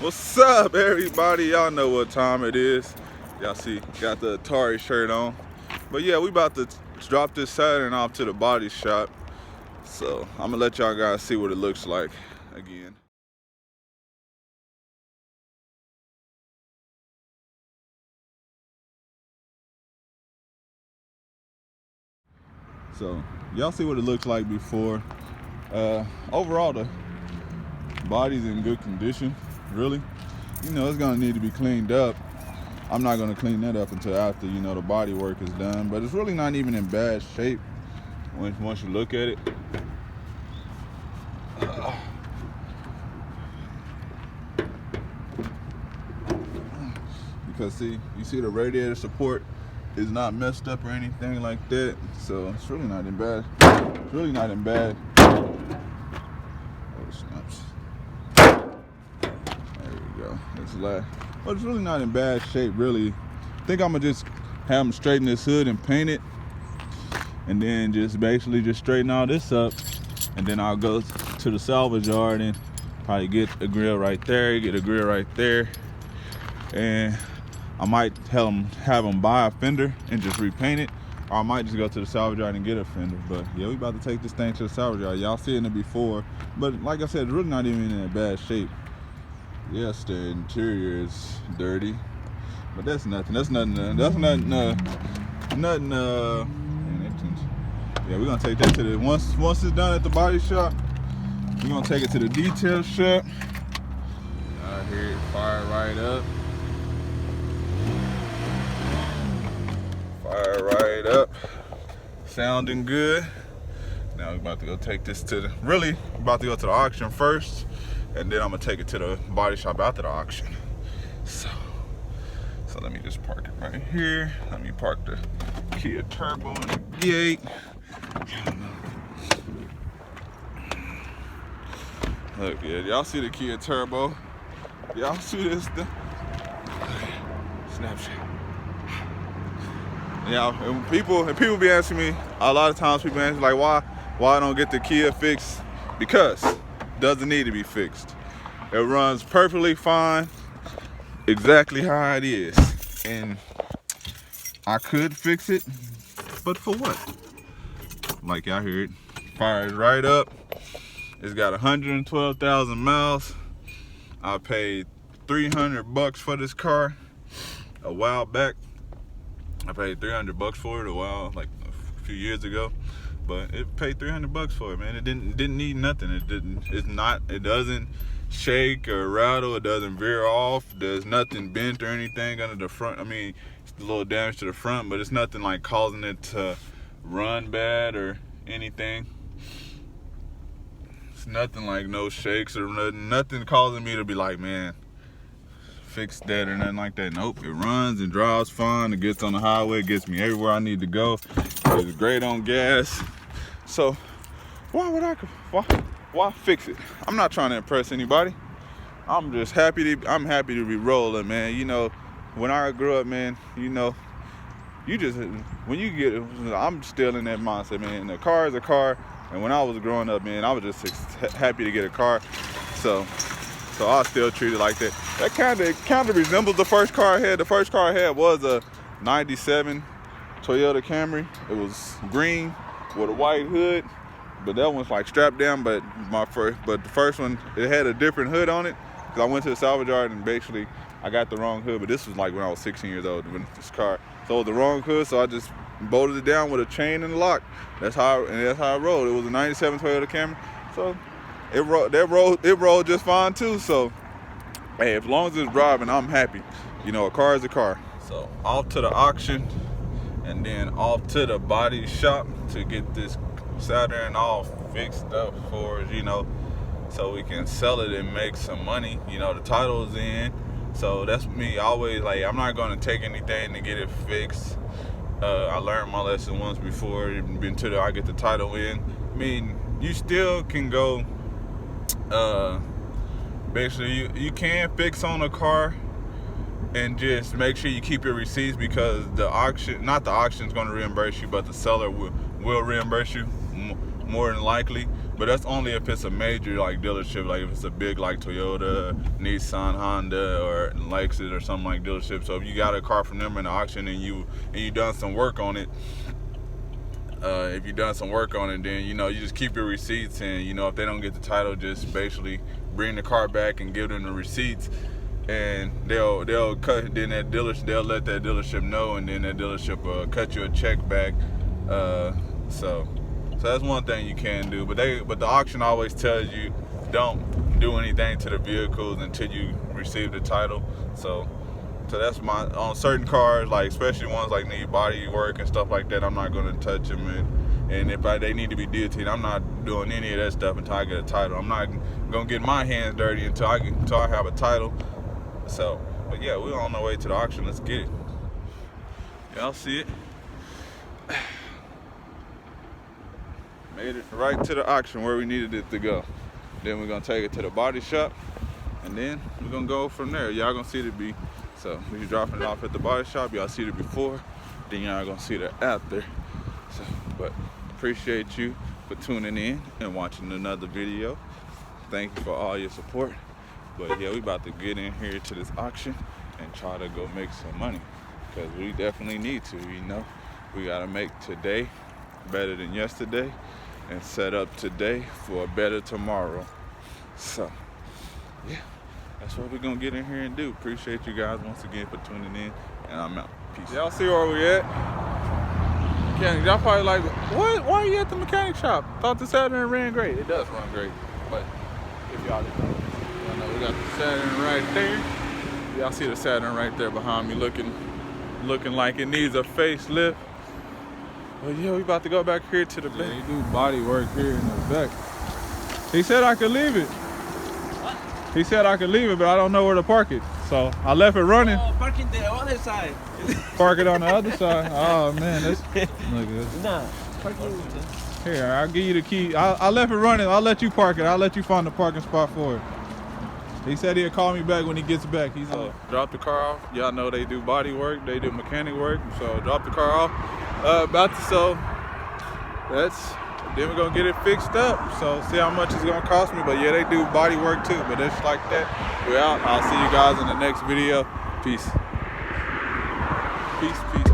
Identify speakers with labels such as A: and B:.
A: What's up, everybody? Y'all know what time it is. Y'all see, got the Atari shirt on. But yeah, we about to drop this Saturn off to the body shop. So I'm gonna let y'all guys see what it looks like again. So y'all see what it looks like before. Overall, the body's in good condition, really. You know, it's gonna need to be cleaned up. I'm not gonna clean that up until after, you know, the body work is done. But it's really not even in bad shape once you look at it. Because see, you see the radiator support is not messed up or anything like that. So it's really not in bad. It's really not in bad. Oh, snaps. There we go. It's last. But it's really not in bad shape, really. I think I'm gonna just have them straighten this hood and paint it, and then just basically just straighten all this up, and then I'll go to the salvage yard and probably get a grill right there, get a grill right there, and I might have them buy a fender and just repaint it, or I might just go to the salvage yard and get a fender. But yeah, we about to take this thing to the salvage yard. Y'all seen it before, but like I said, it's really not even in a bad shape. Yes, the interior is dirty, but that's nothing. That's nothing. Yeah, we're gonna take that to the once it's done at the body shop. We're gonna take it to the detail shop. I hear it fire right up. Fire right up. Sounding good. Now we're about to go take this to the auction first, and then I'm gonna take it to the body shop after the auction. So let me just park it right here. Let me park the Kia Turbo in the gate. Look, yeah, y'all see the Kia Turbo? Y'all see this thing? Snapchat. Yeah, and people be asking me a lot of times. People ask me like, why I don't get the Kia fixed? Because it doesn't need to be fixed. It runs perfectly fine, exactly how it is, and I could fix it, but for what? Like y'all heard, fires right up. It's got 112,000 miles. I paid $300 for this car a while back. I paid $300 for it like a few years ago, but it paid $300 for it, man. It didn't need nothing. It doesn't shake or rattle. It doesn't veer off. There's nothing bent or anything under the front. I mean, it's a little damage to the front, but it's nothing like causing it to run bad or anything. It's nothing like no shakes or nothing causing me to be like, man, fix that or nothing like that. Nope, it runs and drives fine. It gets on the highway, it gets me everywhere I need to go. It's great on gas. So why fix it? I'm not trying to impress anybody. I'm happy to be rolling, man. You know, when I grew up, man, you know, I'm still in that mindset, man. A car is a car, and when I was growing up, man, I was just happy to get a car. So I still treat it like that. That kind of resembles the first car I had. The first car I had was a '97 Toyota Camry. It was green with a white hood, but that one's like strapped down. But the first one, it had a different hood on it. Cause I went to the salvage yard and basically I got the wrong hood. But this was like when I was 16 years old when this car. So it was the wrong hood. So I just bolted it down with a chain and a lock. That's how I rolled. It was a '97 Toyota Camry. So it rolled just fine too. So hey, as long as it's driving, I'm happy. You know, a car is a car. So off to the auction, and then off to the body shop to get this Saturn all fixed up for us, you know, so we can sell it and make some money. You know, the title's in. So that's me always, like, I'm not gonna take anything to get it fixed. I learned my lesson once before, until I get the title in. I mean, you still can go, basically you can fix on a car and just make sure you keep your receipts, because not the auction's gonna reimburse you, but the seller will reimburse you more than likely. But that's only if it's a major like dealership, like if it's a big like Toyota, Nissan, Honda, or Lexus or something like dealership. So if you got a car from them in the auction and you done some work on it, if you done some work on it, then you just keep your receipts, and if they don't get the title, just basically bring the car back and give them the receipts, and they'll cut. Then they'll let that dealership know, and then that dealership will cut you a check back. So that's one thing you can do. But the auction always tells you don't do anything to the vehicles until you receive the title. So that's on certain cars, like especially ones like need body work and stuff like that, I'm not going to touch them. And if they need to be DOT'd, I'm not doing any of that stuff until I get a title. I'm not going to get my hands dirty until I have a title. So, but yeah, we're on our way to the auction. Let's get it. Y'all see it? Made it right to the auction where we needed it to go. Then we're going to take it to the body shop, and then we're going to go from there. Y'all going to see it So we dropping it off at the body shop. Y'all see it before, then y'all gonna see it after. So, but appreciate you for tuning in and watching another video. Thank you for all your support. But yeah, we about to get in here to this auction and try to go make some money, because we definitely need to. We gotta make today better than yesterday and set up today for a better tomorrow. So yeah, that's what we're gonna get in here and do. Appreciate you guys once again for tuning in, and I'm out. Peace. Y'all see where we at? Mechanic, y'all probably like, what? Why are you at the mechanic shop? Thought the Saturn ran great. It does run great, but if y'all didn't know, y'all know we got the Saturn right there. Y'all see the Saturn right there behind me, looking like it needs a facelift. Well, yeah, we about to go back here to the back.
B: They do body work here in the back. He said I could leave it. He said I could leave it, but I don't know where to park it. So I left it running.
C: Oh, park it the other side.
B: Park it on the other side. Oh man, look at this.
C: Nah, park it.
B: Here, I'll give you the key. I left it running. I'll let you park it. I'll let you find the parking spot for it. He said he'll call me back when he gets back. He's drop the car off. Y'all know they do body work. They do mechanic work. So drop the car off. Then we're gonna get it fixed up. So see how much it's gonna cost me. But yeah, they do body work too. But it's like that. We're out. I'll see you guys in the next video. Peace. Peace, peace.